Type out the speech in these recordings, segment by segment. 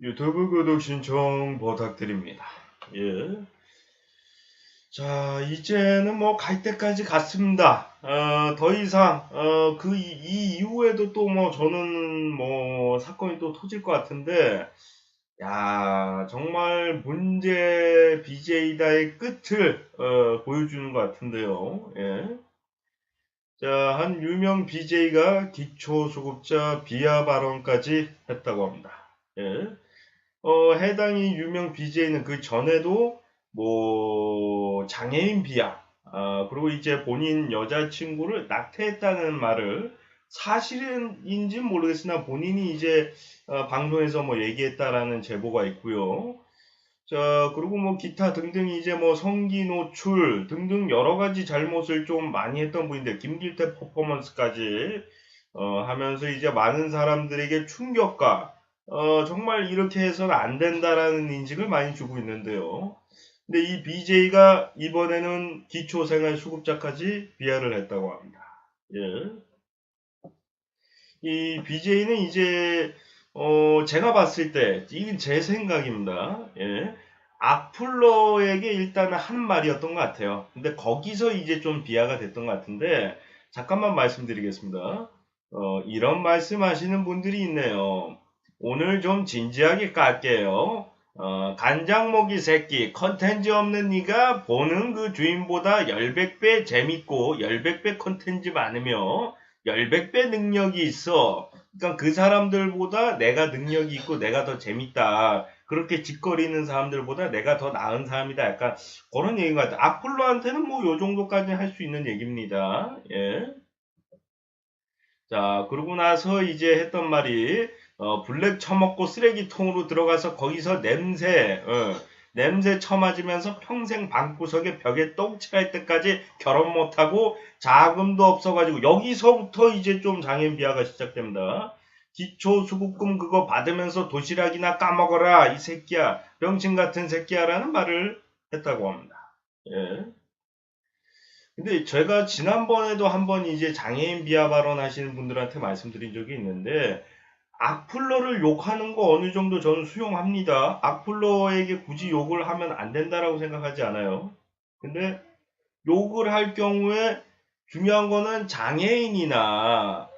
유튜브 구독 신청 부탁드립니다. 예. 자, 이제는 뭐 갈 때까지 갔습니다. 더 이상, 이 이후에도 또 뭐 저는 뭐 사건이 또 터질 것 같은데, 야, 정말 문제 BJ다의 끝을, 보여주는 것 같은데요. 예. 자, 한 유명 BJ가 기초수급자 비하 발언까지 했다고 합니다. 예. 해당이 유명 BJ는 그 전에도 뭐 장애인 비하, 그리고 이제 본인 여자친구를 낙태했다는 말을 사실인지 모르겠으나 본인이 이제 방송에서 뭐 얘기했다라는 제보가 있고요. 자, 그리고 뭐 기타 등등 이제 뭐 성기 노출 등등 여러 가지 잘못을 좀 많이 했던 분인데 김길태 퍼포먼스까지 하면서 이제 많은 사람들에게 충격과 정말 이렇게 해서는 안 된다라는 인식을 많이 주고 있는데요. 근데 이 BJ가 이번에는 기초생활수급자까지 비하를 했다고 합니다. 예. 이 BJ는 이제 제가 봤을 때 이건 제 생각입니다. 예. 악플러에게 일단 한 말이었던 것 같아요. 근데 거기서 이제 좀 비하가 됐던 것 같은데 잠깐만 말씀드리겠습니다. 이런 말씀하시는 분들이 있네요. 오늘 좀 진지하게 깔게요. 간장모기 새끼 컨텐츠 없는 네가 보는 그 주인보다 열백 배 재밌고 열백 배 컨텐츠 많으며 열백 배 능력이 있어. 그러니까 그 사람들보다 내가 능력이 있고 내가 더 재밌다. 그렇게 짓거리는 사람들보다 내가 더 나은 사람이다. 약간 그런 얘기인 것 같아요. 악플러한테는 뭐 요 정도까지 할 수 있는 얘기입니다. 예. 자, 그러고 나서 이제 했던 말이 블랙 처먹고 쓰레기통으로 들어가서 거기서 냄새 처맞으면서 평생 방구석에 벽에 똥칠할 때까지 결혼 못하고 자금도 없어가지고 여기서부터 이제 좀 장애인 비하가 시작됩니다. 기초수급금 그거 받으면서 도시락이나 까먹어라 이 새끼야 병신 같은 새끼야라는 말을 했다고 합니다. 예. 근데 제가 지난번에도 한번 이제 장애인 비하 발언하시는 분들한테 말씀드린 적이 있는데 악플러를 욕하는 거 어느 정도 저는 수용합니다. 악플러에게 굳이 욕을 하면 안 된다라고 생각하지 않아요. 근데 욕을 할 경우에 중요한 거는 장애인이나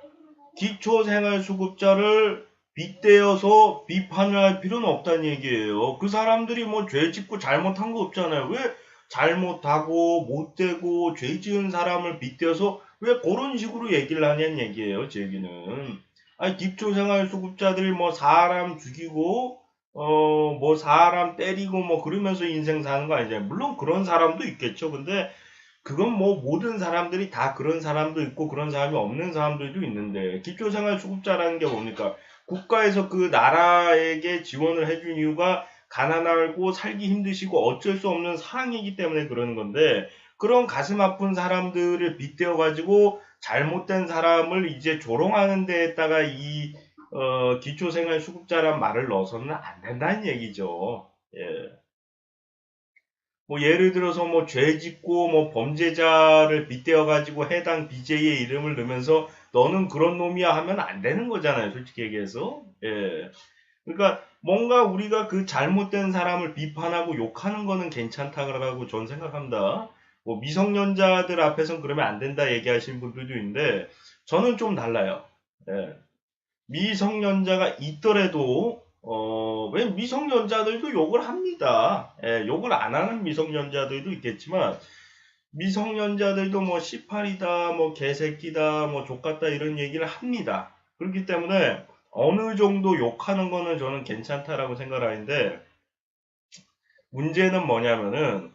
기초생활수급자를 빗대어서 비판을 할 필요는 없다는 얘기예요. 그 사람들이 뭐 죄 짓고 잘못한 거 없잖아요. 왜 잘못하고 못되고 죄 지은 사람을 빗대어서 왜 그런 식으로 얘기를 하냐는 얘기예요. 제 얘기는. 아니 기초생활수급자들이 뭐 사람 죽이고 뭐 사람 때리고 뭐 그러면서 인생 사는 거 아니잖아요. 물론 그런 사람도 있겠죠. 근데 그건 뭐 모든 사람들이 다 그런 사람도 있고 그런 사람이 없는 사람들도 있는데 기초생활수급자라는 게 뭡니까? 국가에서 그 나라에게 지원을 해준 이유가 가난하고 살기 힘드시고 어쩔 수 없는 상황이기 때문에 그러는 건데 그런 가슴 아픈 사람들을 빗대어 가지고 잘못된 사람을 이제 조롱하는 데에다가 이 기초생활수급자란 말을 넣어서는 안 된다는 얘기죠. 예. 뭐 예를 들어서 뭐 죄 짓고 뭐 범죄자를 빗대어 가지고 해당 BJ의 이름을 넣으면서 너는 그런 놈이야 하면 안 되는 거잖아요. 솔직히 얘기해서. 예. 그러니까 뭔가 우리가 그 잘못된 사람을 비판하고 욕하는 거는 괜찮다라고 저는 생각합니다. 뭐 미성년자들 앞에선 그러면 안 된다 얘기하시는 분들도 있는데 저는 좀 달라요. 예. 미성년자가 있더라도 왜 미성년자들도 욕을 합니다. 예, 욕을 안 하는 미성년자들도 있겠지만 미성년자들도 뭐 18이다, 뭐 개새끼다, 뭐 족같다 이런 얘기를 합니다. 그렇기 때문에 어느 정도 욕하는 거는 저는 괜찮다라고 생각을 하는데 문제는 뭐냐면은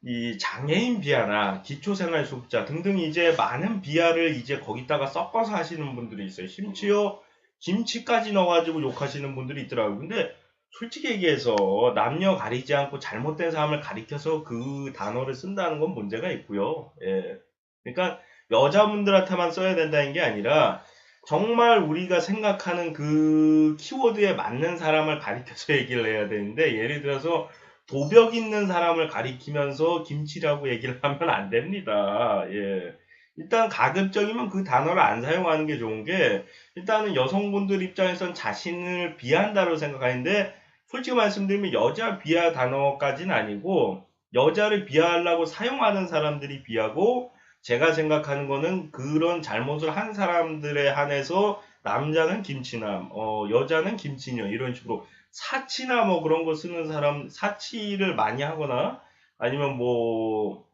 이 장애인 비하나 기초생활수급자 등등 이제 많은 비하를 이제 거기다가 섞어서 하시는 분들이 있어요. 심지어 김치까지 넣어가지고 욕하시는 분들이 있더라고요. 근데 솔직히 얘기해서 남녀 가리지 않고 잘못된 사람을 가리켜서 그 단어를 쓴다는 건 문제가 있고요. 예. 그러니까 여자분들한테만 써야 된다는 게 아니라 정말 우리가 생각하는 그 키워드에 맞는 사람을 가리켜서 얘기를 해야 되는데 예를 들어서 도벽 있는 사람을 가리키면서 김치라고 얘기를 하면 안 됩니다. 예. 일단 가급적이면 그 단어를 안 사용하는 게 좋은 게 일단은 여성분들 입장에선 자신을 비한다고 생각하는데 솔직히 말씀드리면 여자 비하 단어까지는 아니고 여자를 비하하려고 사용하는 사람들이 비하고 제가 생각하는 거는 그런 잘못을 한 사람들에 한해서 남자는 김치남, 여자는 김치녀 이런 식으로 사치나 뭐 그런 거 쓰는 사람 사치를 많이 하거나 아니면 뭐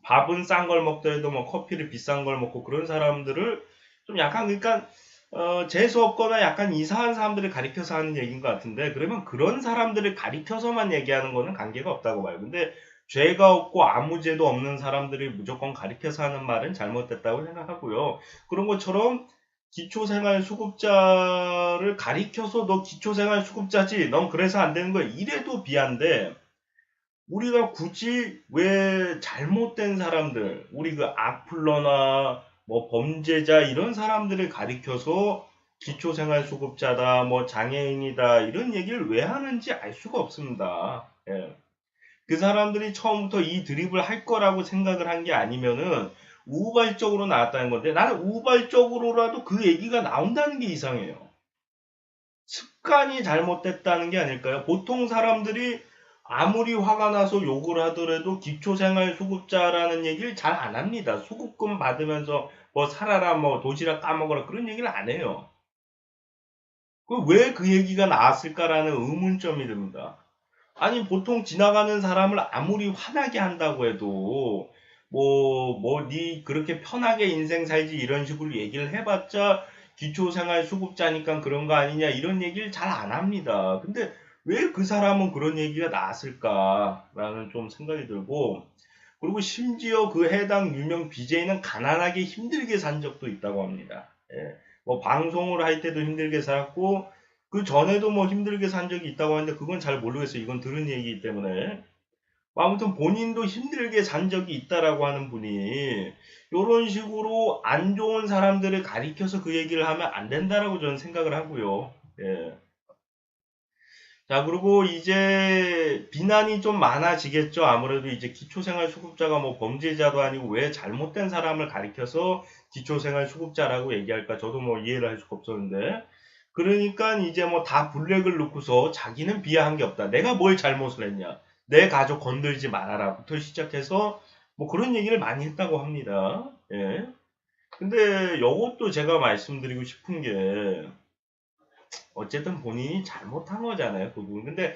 밥은 싼 걸 먹더라도 뭐 커피를 비싼 걸 먹고 그런 사람들을 좀 약간 그러니까 재수 없거나 약간 이상한 사람들을 가리켜서 하는 얘기인 것 같은데 그러면 그런 사람들을 가리켜서만 얘기하는 거는 관계가 없다고 봐요. 근데 죄가 없고 아무 죄도 없는 사람들이 무조건 가리켜서 하는 말은 잘못됐다고 생각하고요. 그런 것처럼 기초생활수급자를 가리켜서 너 기초생활수급자지 넌 그래서 안 되는 거야 이래도 비한데 우리가 굳이 왜 잘못된 사람들, 우리 그 악플러나 뭐 범죄자 이런 사람들을 가리켜서 기초생활수급자다, 뭐 장애인이다 이런 얘기를 왜 하는지 알 수가 없습니다. 예. 그 사람들이 처음부터 이 드립을 할 거라고 생각을 한 게 아니면은 우발적으로 나왔다는 건데 나는 우발적으로라도 그 얘기가 나온다는 게 이상해요. 습관이 잘못됐다는 게 아닐까요? 보통 사람들이 아무리 화가 나서 욕을 하더라도 기초생활수급자라는 얘기를 잘 안 합니다. 수급금 받으면서 뭐 살아라, 뭐 도시락 까먹어라 그런 얘기를 안 해요. 왜 그 얘기가 나왔을까라는 의문점이 듭니다. 아니 보통 지나가는 사람을 아무리 화나게 한다고 해도 네 그렇게 편하게 인생 살지 이런 식으로 얘기를 해봤자 기초생활수급자니까 그런 거 아니냐 이런 얘기를 잘 안 합니다. 근데 왜 그 사람은 그런 얘기가 나왔을까라는 좀 생각이 들고 그리고 심지어 그 해당 유명 BJ는 가난하게 힘들게 산 적도 있다고 합니다. 예. 뭐 방송을 할 때도 힘들게 살았고 그 전에도 뭐 힘들게 산 적이 있다고 하는데 그건 잘 모르겠어요. 이건 들은 얘기이기 때문에. 뭐 아무튼 본인도 힘들게 산 적이 있다라고 하는 분이 이런 식으로 안 좋은 사람들을 가리켜서 그 얘기를 하면 안 된다라고 저는 생각을 하고요. 예. 자, 그리고 이제 비난이 좀 많아지겠죠. 아무래도 이제 기초생활수급자가 뭐 범죄자도 아니고 왜 잘못된 사람을 가리켜서 기초생활수급자라고 얘기할까? 저도 뭐 이해를 할 수가 없었는데. 그러니까 이제 뭐 다 블랙을 놓고서 자기는 비하한 게 없다. 내가 뭘 잘못을 했냐. 내 가족 건들지 말아라부터 시작해서 뭐 그런 얘기를 많이 했다고 합니다. 예. 근데 이것도 제가 말씀드리고 싶은 게 어쨌든 본인이 잘못한 거잖아요, 그 부분. 근데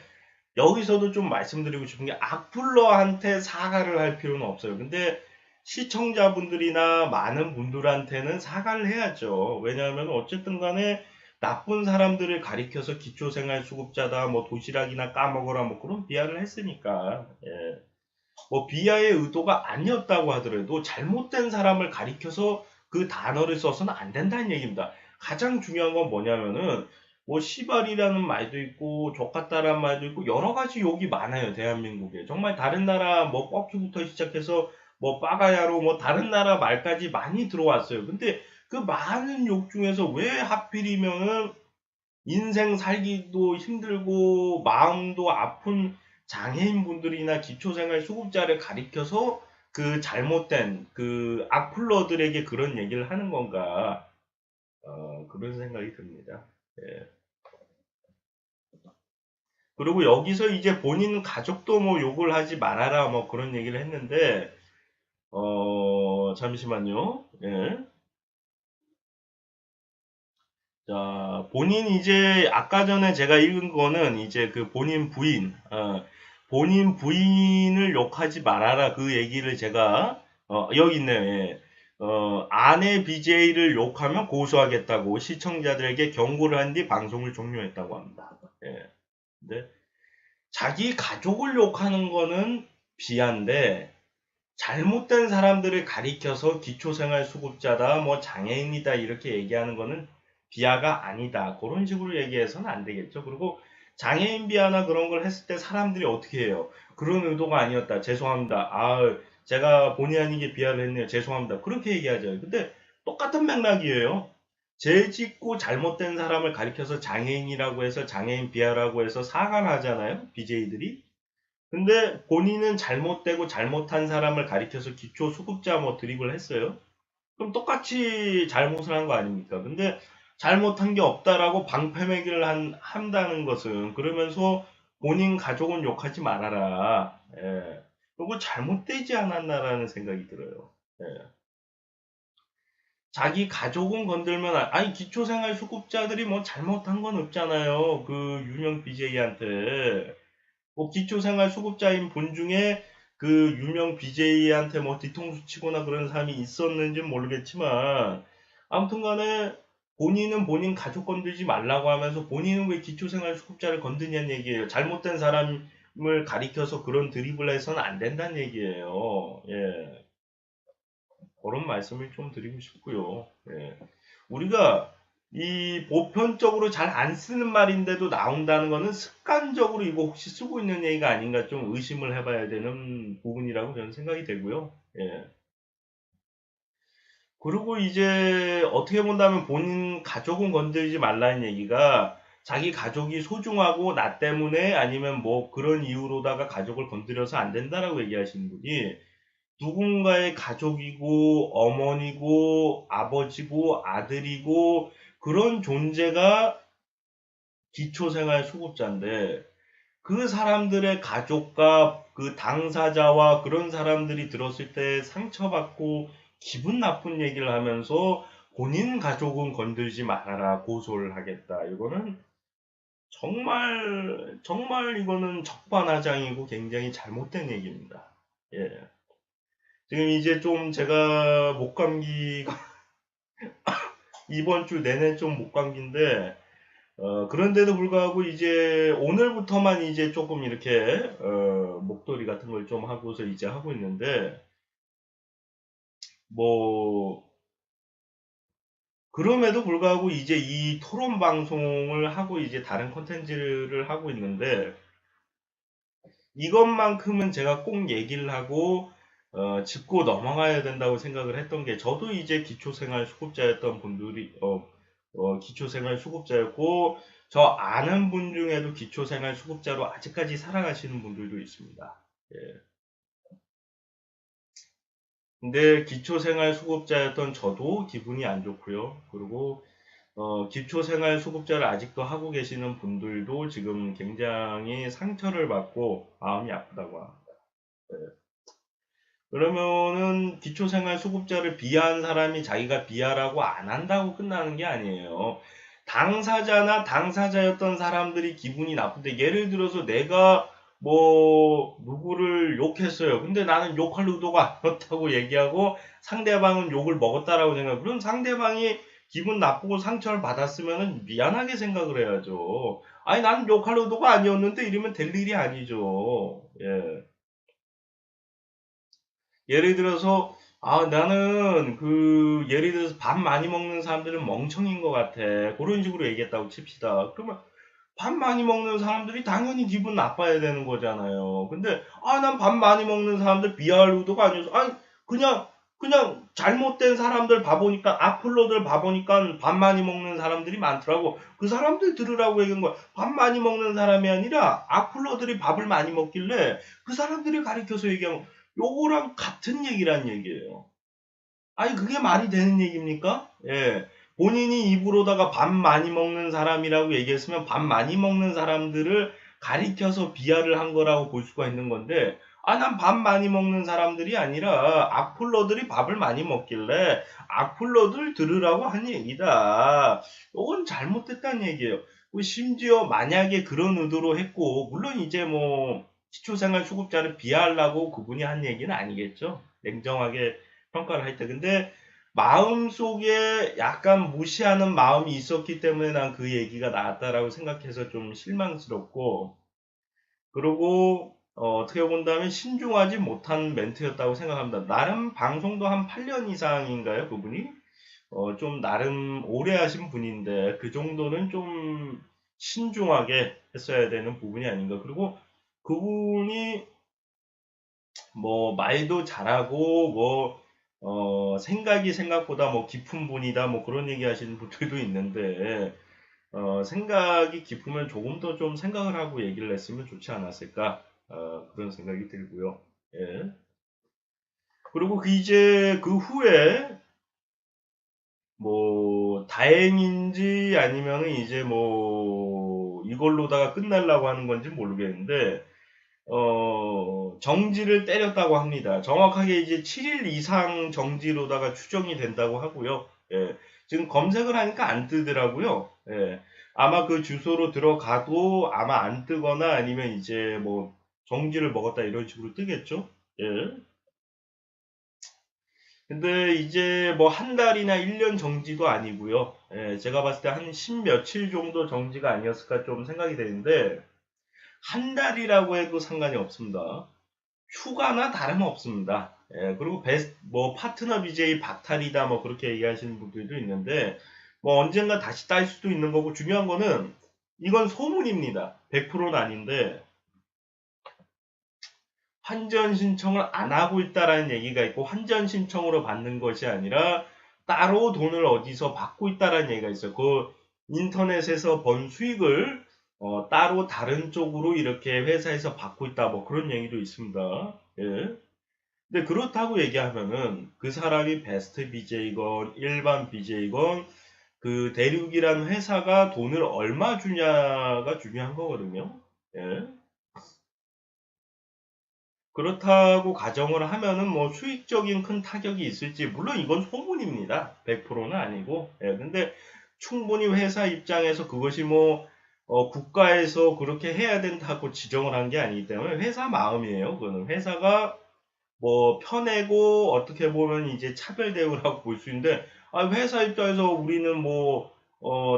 여기서도 좀 말씀드리고 싶은 게 악플러한테 사과를 할 필요는 없어요. 근데 시청자분들이나 많은 분들한테는 사과를 해야죠. 왜냐하면 어쨌든 간에 나쁜 사람들을 가리켜서 기초생활수급자다, 뭐 도시락이나 까먹어라, 뭐 그런 비하를 했으니까. 예. 뭐 비하의 의도가 아니었다고 하더라도 잘못된 사람을 가리켜서 그 단어를 써서는 안 된다는 얘기입니다. 가장 중요한 건 뭐냐면은 뭐 시발이라는 말도 있고 족같다라는 말도 있고 여러 가지 욕이 많아요 대한민국에. 정말 다른 나라 뭐 뻑큐부터 시작해서 뭐 빠가야로 뭐 다른 나라 말까지 많이 들어왔어요. 근데 그 많은 욕 중에서 왜 하필이면은 인생 살기도 힘들고 마음도 아픈 장애인분들이나 기초생활 수급자를 가리켜서 그 잘못된 그 악플러들에게 그런 얘기를 하는 건가 그런 생각이 듭니다. 예. 그리고 여기서 이제 본인 가족도 뭐 욕을 하지 말아라 뭐 그런 얘기를 했는데 잠시만요. 예. 자, 본인 이제 아까 전에 제가 읽은 거는 이제 그 본인 부인을 욕하지 말아라 그 얘기를 제가 여기 있네요. 예. 아내 BJ를 욕하면 고소하겠다고 시청자들에게 경고를 한 뒤 방송을 종료했다고 합니다. 예. 근데 자기 가족을 욕하는 거는 비한데 잘못된 사람들을 가리켜서 기초생활수급자다, 뭐 장애인이다 이렇게 얘기하는 거는 비하가 아니다. 그런 식으로 얘기해서는 안 되겠죠. 그리고 장애인 비하나 그런 걸 했을 때 사람들이 어떻게 해요? 그런 의도가 아니었다. 죄송합니다. 제가 본의 아니게 비하를 했네요. 죄송합니다. 그렇게 얘기하죠. 근데 똑같은 맥락이에요. 죄 짓고 잘못된 사람을 가리켜서 장애인이라고 해서 장애인 비하라고 해서 사과를 하잖아요. BJ들이. 근데 본인은 잘못되고 잘못한 사람을 가리켜서 기초 수급자 뭐 드립을 했어요. 그럼 똑같이 잘못을 한 거 아닙니까? 근데 잘못한 게 없다라고 방패매기를 한다는 것은, 그러면서 본인 가족은 욕하지 말아라. 예. 그리고 잘못되지 않았나라는 생각이 들어요. 예. 자기 가족은 건들면, 아니, 기초생활수급자들이 뭐 잘못한 건 없잖아요. 그 유명 BJ한테. 뭐 기초생활수급자인 분 중에 그 유명 BJ한테 뭐 뒤통수 치거나 그런 사람이 있었는지는 모르겠지만, 아무튼 간에 본인은 본인 가족 건들지 말라고 하면서 본인은 왜 기초생활수급자를 건드냐는 얘기예요. 잘못된 사람을 가리켜서 그런 드립을 해서는 안 된다는 얘기예요. 예. 그런 말씀을 좀 드리고 싶고요. 예. 우리가 이 보편적으로 잘 안 쓰는 말인데도 나온다는 거는 습관적으로 이거 혹시 쓰고 있는 얘기가 아닌가 좀 의심을 해봐야 되는 부분이라고 저는 생각이 되고요. 예. 그리고 이제 어떻게 본다면 본인 가족은 건들지 말라는 얘기가 자기 가족이 소중하고 나 때문에 아니면 뭐 그런 이유로다가 가족을 건드려서 안 된다라고 얘기하시는 분이 누군가의 가족이고 어머니고 아버지고 아들이고 그런 존재가 기초생활수급자인데 그 사람들의 가족과 그 당사자와 그런 사람들이 들었을 때 상처받고 기분 나쁜 얘기를 하면서 본인 가족은 건들지 말아라 고소를 하겠다. 이거는 정말 이거는 적반하장이고 굉장히 잘못된 얘기입니다. 예. 지금 이제 좀 제가 목감기가 이번 주 내내 좀 목감기인데 그런데도 불구하고 이제 오늘부터만 이제 조금 이렇게 목도리 같은 걸 좀 하고서 이제 하고 있는데 뭐 그럼에도 불구하고 이제 이 토론 방송을 하고 이제 다른 컨텐츠를 하고 있는데 이것만큼은 제가 꼭 얘기를 하고 짚고 넘어가야 된다고 생각을 했던 게 저도 이제 기초생활 수급자였던 분들이 기초생활 수급자였고 저 아는 분 중에도 기초생활 수급자로 아직까지 살아가시는 분들도 있습니다. 예. 근데 기초생활 수급자였던 저도 기분이 안 좋고요. 그리고 기초생활 수급자를 아직도 하고 계시는 분들도 지금 굉장히 상처를 받고 마음이 아프다고 합니다. 예. 그러면은 기초생활수급자를 비하한 사람이 자기가 비하라고 안 한다고 끝나는 게 아니에요. 당사자나 당사자였던 사람들이 기분이 나쁜데 예를 들어서 내가 뭐 누구를 욕했어요. 근데 나는 욕할 의도가 아니었다고 얘기하고 상대방은 욕을 먹었다라고 생각. 그럼 상대방이 기분 나쁘고 상처를 받았으면 미안하게 생각을 해야죠. 아니 나는 욕할 의도가 아니었는데 이러면 될 일이 아니죠. 예. 예를 들어서 나는 예를 들어서 밥 많이 먹는 사람들은 멍청인 것 같아. 그런 식으로 얘기했다고 칩시다. 그러면 밥 많이 먹는 사람들이 당연히 기분 나빠야 되는 거잖아요. 근데 난 밥 많이 먹는 사람들 비하할 의도가 아니어서 그냥 잘못된 사람들 봐보니까 악플러들 봐보니까 밥 많이 먹는 사람들이 많더라고. 그 사람들 들으라고 얘기한 거야. 밥 많이 먹는 사람이 아니라 악플러들이 밥을 많이 먹길래 그 사람들이 가리켜서 얘기한 거. 요거랑 같은 얘기란 얘기예요. 아니 그게 말이 되는 얘기입니까? 예. 본인이 입으로다가 밥 많이 먹는 사람이라고 얘기했으면 밥 많이 먹는 사람들을 가리켜서 비하를 한 거라고 볼 수가 있는 건데 난 밥 많이 먹는 사람들이 아니라 악플러들이 밥을 많이 먹길래 악플러들 들으라고 한 얘기다. 이건 잘못됐다는 얘기예요. 심지어 만약에 그런 의도로 했고 물론 이제 뭐 기초생활 수급자를 비하하려고 그분이 한 얘기는 아니겠죠. 냉정하게 평가를 할 때. 근데 마음속에 약간 무시하는 마음이 있었기 때문에 난 그 얘기가 나왔다라고 생각해서 좀 실망스럽고, 그리고 어떻게 본다면 신중하지 못한 멘트였다고 생각합니다. 나름 방송도 한 8년 이상인가요, 그분이? 좀 나름 오래 하신 분인데 그 정도는 좀 신중하게 했어야 되는 부분이 아닌가. 그리고 그분이 뭐 말도 잘하고 뭐 생각이 생각보다 뭐 깊은 분이다 뭐 그런 얘기 하시는 분들도 있는데 생각이 깊으면 조금 더 좀 생각을 하고 얘기를 했으면 좋지 않았을까 그런 생각이 들고요. 예. 그리고 이제 그 후에 뭐 다행인지 아니면은 이제 이걸로다가 끝날라고 하는 건지 모르겠는데, 정지를 때렸다고 합니다. 정확하게 이제 7일 이상 정지로다가 추정이 된다고 하고요. 예, 지금 검색을 하니까 안 뜨더라고요. 예, 아마 그 주소로 들어가도 아마 안 뜨거나 아니면 이제 정지를 먹었다 이런 식으로 뜨겠죠. 예. 근데 이제 한 달이나 1년 정지도 아니고요. 예, 제가 봤을 때 한 10 며칠 정도 정지가 아니었을까 좀 생각이 되는데, 한 달이라고 해도 상관이 없습니다. 휴가나 다름없습니다. 예, 그리고 파트너 BJ 박탈이다 그렇게 얘기하시는 분들도 있는데, 언젠가 다시 딸 수도 있는 거고, 중요한 거는 이건 소문입니다. 100%는 아닌데, 환전 신청을 안 하고 있다라는 얘기가 있고, 환전 신청으로 받는 것이 아니라 따로 돈을 어디서 받고 있다라는 얘기가 있어요. 그 인터넷에서 번 수익을 따로 다른 쪽으로 이렇게 회사에서 받고 있다 그런 얘기도 있습니다. 예. 근데 그렇다고 얘기하면은 그 사람이 베스트 BJ건 일반 BJ건 그 대륙이란 회사가 돈을 얼마 주냐가 중요한 거거든요. 예. 그렇다고 가정을 하면은 수익적인 큰 타격이 있을지, 물론 이건 소문입니다. 100%는 아니고. 예, 근데 충분히 회사 입장에서 그것이 국가에서 그렇게 해야 된다고 지정을 한 게 아니기 때문에 회사 마음이에요. 그거는 회사가 펴내고 어떻게 보면 이제 차별 대우라고 볼 수 있는데, 회사 입장에서 우리는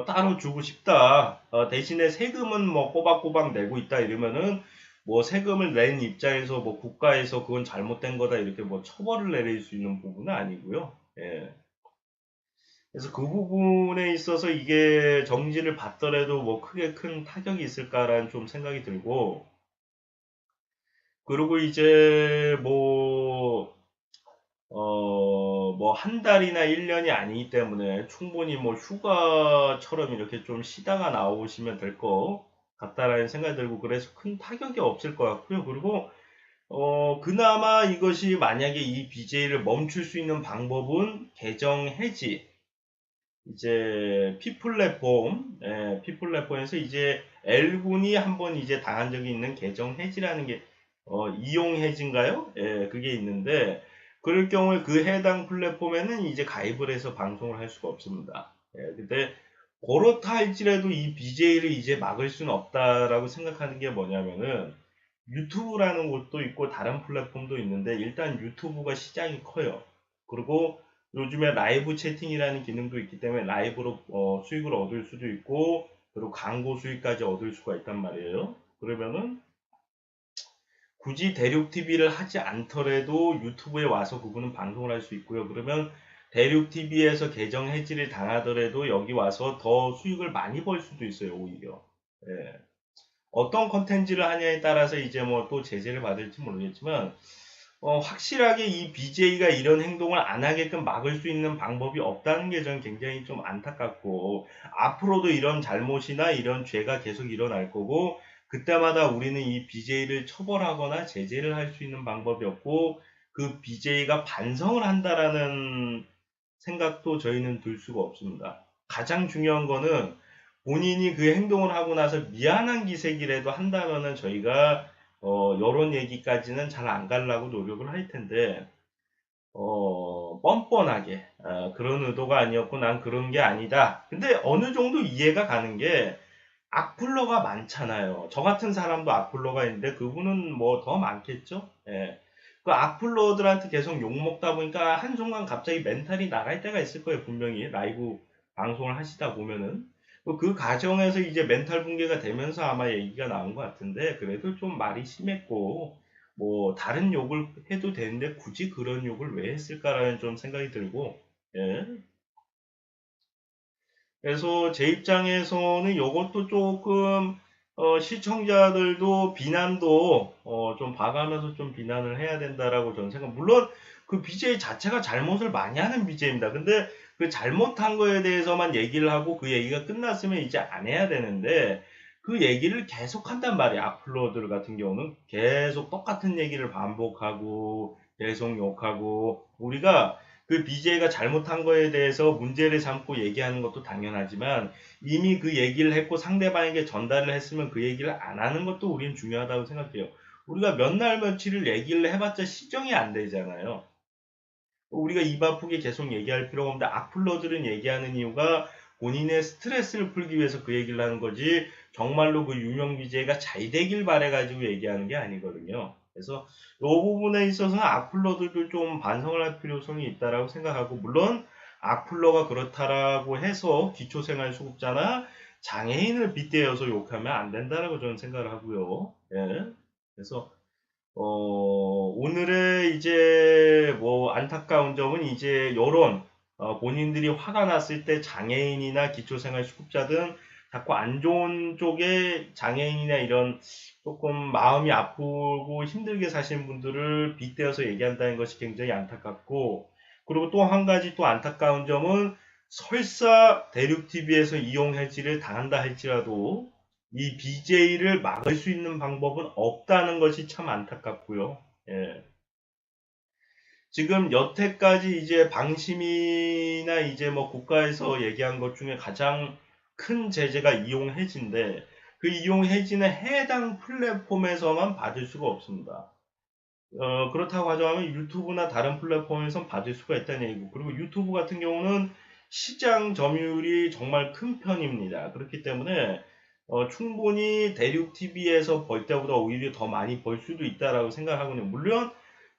따로 주고 싶다. 대신에 세금은 꼬박꼬박 내고 있다 이러면은 세금을 낸 입장에서 국가에서 그건 잘못된 거다 이렇게 처벌을 내릴 수 있는 부분은 아니고요. 예. 그래서 그 부분에 있어서 이게 정지를 받더라도 크게 큰 타격이 있을까라는 좀 생각이 들고, 그리고 이제 한 달이나 1년이 아니기 때문에 충분히 휴가처럼 이렇게 좀 쉬다가 나오시면 될 것 같다라는 생각이 들고, 그래서 큰 타격이 없을 것 같고요. 그리고, 그나마 이것이 만약에 이 BJ를 멈출 수 있는 방법은 계정 해지, 이제 피플랫폼에서 이제 L군이 한번 이제 당한 적이 있는 계정 해지라는 게 이용 해지인가요? 예, 그게 있는데, 그럴 경우에 그 해당 플랫폼에는 이제 가입을 해서 방송을 할 수가 없습니다. 예, 근데 그렇다 할지라도 이 BJ를 이제 막을 수는 없다라고 생각하는 게 뭐냐면은, 유튜브라는 곳도 있고 다른 플랫폼도 있는데, 일단 유튜브가 시장이 커요. 그리고 요즘에 라이브 채팅이라는 기능도 있기 때문에 라이브로 수익을 얻을 수도 있고, 그리고 광고 수익까지 얻을 수가 있단 말이에요. 그러면은 굳이 대륙 TV를 하지 않더라도 유튜브에 와서 그분은 방송을 할 수 있고요. 그러면 대륙 TV에서 계정 해지를 당하더라도 여기 와서 더 수익을 많이 벌 수도 있어요, 오히려. 예. 어떤 컨텐츠를 하냐에 따라서 이제 또 제재를 받을지 모르겠지만, 확실하게 이 BJ가 이런 행동을 안 하게끔 막을 수 있는 방법이 없다는 게 저는 굉장히 좀 안타깝고, 앞으로도 이런 잘못이나 이런 죄가 계속 일어날 거고, 그때마다 우리는 이 BJ를 처벌하거나 제재를 할 수 있는 방법이 없고, 그 BJ가 반성을 한다라는 생각도 저희는 들 수가 없습니다. 가장 중요한 거는 본인이 그 행동을 하고 나서 미안한 기색이라도 한다면은 저희가 이런 얘기까지는 잘 안 가려고 노력을 할 텐데, 뻔뻔하게 그런 의도가 아니었고 난 그런 게 아니다. 근데 어느 정도 이해가 가는 게, 악플러가 많잖아요. 저 같은 사람도 악플러가 있는데 그분은 더 많겠죠? 예. 그 악플러들한테 계속 욕먹다 보니까 한순간 갑자기 멘탈이 나갈 때가 있을 거예요. 분명히 라이브 방송을 하시다 보면은. 그 과정에서 이제 멘탈 붕괴가 되면서 아마 얘기가 나온 것 같은데, 그래도 좀 말이 심했고, 다른 욕을 해도 되는데 굳이 그런 욕을 왜 했을까라는 좀 생각이 들고, 예. 그래서 제 입장에서는 이것도 조금 시청자들도 비난도 좀 봐가면서 좀 비난을 해야 된다라고 저는 생각. 물론 그 BJ 자체가 잘못을 많이 하는 BJ입니다. 근데 그 잘못한 거에 대해서만 얘기를 하고 그 얘기가 끝났으면 이제 안 해야 되는데, 그 얘기를 계속 한단 말이야. 악플러들 같은 경우는 계속 똑같은 얘기를 반복하고 계속 욕하고, 우리가 그 BJ가 잘못한 거에 대해서 문제를 삼고 얘기하는 것도 당연하지만 이미 그 얘기를 했고 상대방에게 전달을 했으면 그 얘기를 안 하는 것도 우리는 중요하다고 생각해요. 우리가 몇 날 며칠을 얘기를 해봤자 시정이 안 되잖아요. 우리가 입 아프게 계속 얘기할 필요가 없는데 악플러들은 얘기하는 이유가 본인의 스트레스를 풀기 위해서 그 얘기를 하는 거지 정말로 그 유명 BJ가 잘 되길 바래가지고 얘기하는 게 아니거든요. 그래서 이 부분에 있어서는 악플러들도 좀 반성을 할 필요성이 있다라고 생각하고 물론 악플러가 그렇다라고 해서 기초생활수급자나 장애인을 빗대어서 욕하면 안 된다라고 저는 생각을 하고요. 예. 그래서 오늘의 이제 뭐 안타까운 점은 이제 요런 본인들이 화가 났을 때 장애인이나 기초생활수급자 등 자꾸 안 좋은 쪽에 장애인이나 이런 조금 마음이 아프고 힘들게 사시는 분들을 빗대어서 얘기한다는 것이 굉장히 안타깝고 그리고 또 한 가지 또 안타까운 점은 설사 대륙TV에서 이용 해지를 당한다 할지라도 이 BJ를 막을 수 있는 방법은 없다는 것이 참 안타깝고요. 예. 지금 여태까지 이제 방심이나 이제 뭐 국가에서 얘기한 것 중에 가장 큰 제재가 이용 해지인데 그 이용 해지는 해당 플랫폼에서만 받을 수가 없습니다. 그렇다고 하자면 유튜브나 다른 플랫폼에선 받을 수가 있다는 얘기고 그리고 유튜브 같은 경우는 시장 점유율이 정말 큰 편입니다. 그렇기 때문에 충분히 대륙TV에서 벌 때보다 오히려 더 많이 벌 수도 있다라고 생각하거든요. 물론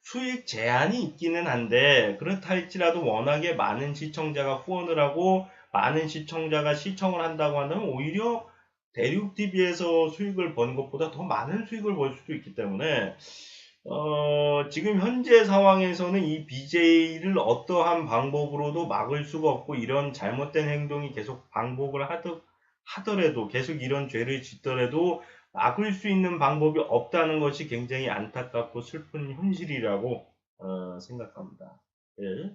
수익 제한이 있기는 한데 그렇다 할지라도 워낙에 많은 시청자가 후원을 하고 많은 시청자가 시청을 한다고 한다면 오히려 대륙TV에서 수익을 버는 것보다 더 많은 수익을 벌 수도 있기 때문에 지금 현재 상황에서는 이 BJ를 어떠한 방법으로도 막을 수가 없고 이런 잘못된 행동이 계속 반복을 하더라도 계속 이런 죄를 짓더라도 막을 수 있는 방법이 없다는 것이 굉장히 안타깝고 슬픈 현실이라고 생각합니다. 예.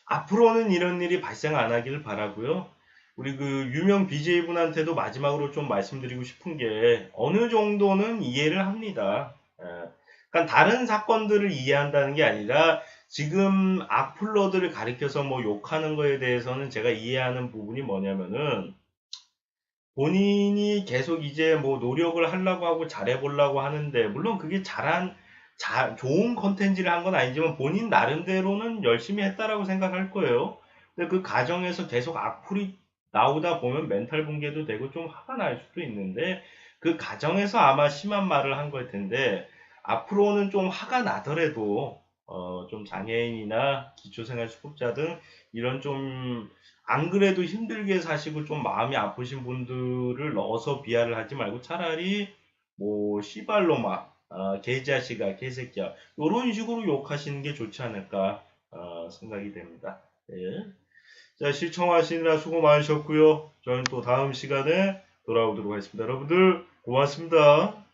앞으로는 이런 일이 발생 안 하기를 바라고요. 우리 그 유명 BJ분한테도 마지막으로 좀 말씀드리고 싶은 게 어느 정도는 이해를 합니다. 그러니까 다른 사건들을 이해한다는 게 아니라 지금 악플러들을 가리켜서 뭐 욕하는 거에 대해서는 제가 이해하는 부분이 뭐냐면은 본인이 계속 이제 뭐 노력을 하려고 하고 잘해보려고 하는데 물론 그게 좋은 컨텐츠를 한 건 아니지만 본인 나름대로는 열심히 했다라고 생각할 거예요. 근데 그 과정에서 계속 악플이 나오다 보면 멘탈 붕괴도 되고 좀 화가 날 수도 있는데 그 과정에서 아마 심한 말을 한 걸 텐데 앞으로는 좀 화가 나더라도 좀 장애인이나 기초생활수급자 등 이런 좀 안 그래도 힘들게 사시고 좀 마음이 아프신 분들을 넣어서 비하를 하지 말고 차라리 뭐 씨발로마 개자식아 개새끼야 이런 식으로 욕하시는 게 좋지 않을까 생각이 됩니다. 예. 자 시청하시느라 수고 많으셨고요. 저는 또 다음 시간에 돌아오도록 하겠습니다. 여러분들 고맙습니다.